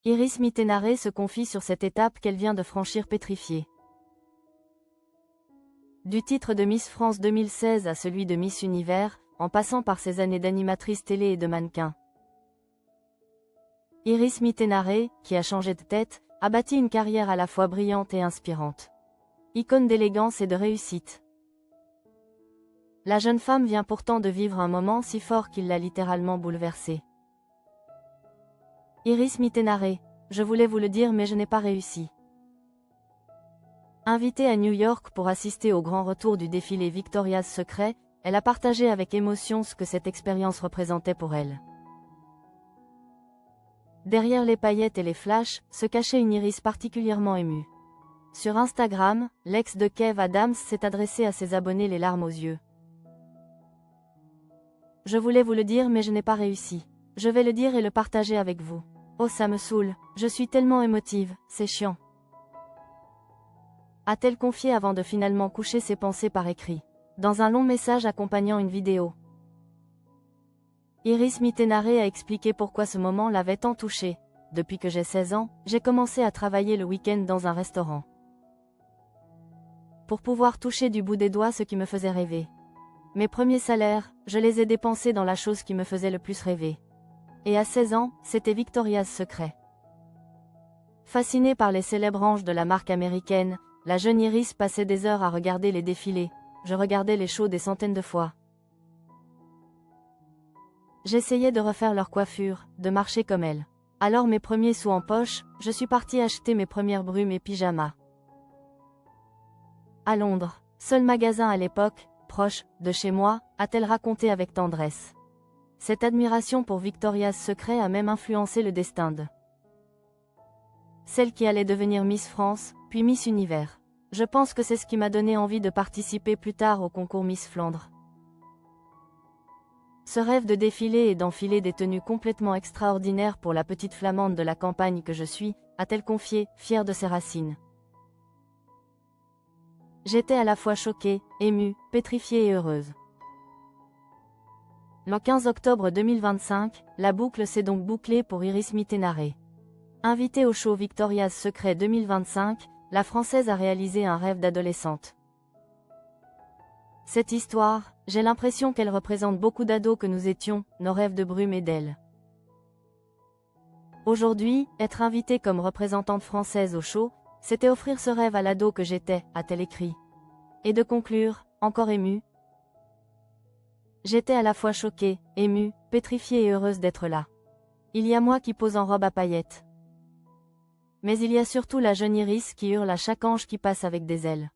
Iris Mittenare se confie sur cette étape qu'elle vient de franchir pétrifiée. Du titre de Miss France 2016 à celui de Miss Univers, en passant par ses années d'animatrice télé et de mannequin. Iris Mittenare, qui a changé de tête, a bâti une carrière à la fois brillante et inspirante. Icône d'élégance et de réussite. La jeune femme vient pourtant de vivre un moment si fort qu'il l'a littéralement bouleversée. Iris Mittenare, je voulais vous le dire mais je n'ai pas réussi. Invitée à New York pour assister au grand retour du défilé Victoria's Secret, elle a partagé avec émotion ce que cette expérience représentait pour elle. Derrière les paillettes et les flashs, se cachait une Iris particulièrement émue. Sur Instagram, l'ex de Kev Adams s'est adressé à ses abonnés les larmes aux yeux. Je voulais vous le dire mais je n'ai pas réussi. Je vais le dire et le partager avec vous. Oh ça me saoule, je suis tellement émotive, c'est chiant. A-t-elle confié avant de finalement coucher ses pensées par écrit, dans un long message accompagnant une vidéo. Iris Mittenare a expliqué pourquoi ce moment l'avait tant touchée. Depuis que j'ai 16 ans, j'ai commencé à travailler le week-end dans un restaurant. Pour pouvoir toucher du bout des doigts ce qui me faisait rêver. Mes premiers salaires, je les ai dépensés dans la chose qui me faisait le plus rêver. Et à 16 ans, c'était Victoria's Secret. Fascinée par les célèbres anges de la marque américaine, la jeune Iris passait des heures à regarder les défilés. Je regardais les shows des centaines de fois. J'essayais de refaire leur coiffure, de marcher comme elles. Alors mes premiers sous en poche, je suis partie acheter mes premières brumes et pyjamas. À Londres, seul magasin à l'époque, proche de chez moi, a-t-elle raconté avec tendresse. Cette admiration pour Victoria's Secret a même influencé le destin de celle qui allait devenir Miss France, puis Miss Univers. Je pense que c'est ce qui m'a donné envie de participer plus tard au concours Miss Flandre. Ce rêve de défiler et d'enfiler des tenues complètement extraordinaires pour la petite flamande de la campagne que je suis, a-t-elle confié, fière de ses racines. J'étais à la fois choquée, émue, pétrifiée et heureuse. Le 15 octobre 2025, la boucle s'est donc bouclée pour Iris Mittenare. Invitée au show Victoria's Secret 2025, la Française a réalisé un rêve d'adolescente. Cette histoire, j'ai l'impression qu'elle représente beaucoup d'ados que nous étions, nos rêves de brume et d'elle. Aujourd'hui, être invitée comme représentante française au show, c'était offrir ce rêve à l'ado que j'étais, a-t-elle écrit. Et de conclure, encore émue. J'étais à la fois choquée, émue, pétrifiée et heureuse d'être là. Il y a moi qui pose en robe à paillettes. Mais il y a surtout la jeune Iris qui hurle à chaque ange qui passe avec des ailes.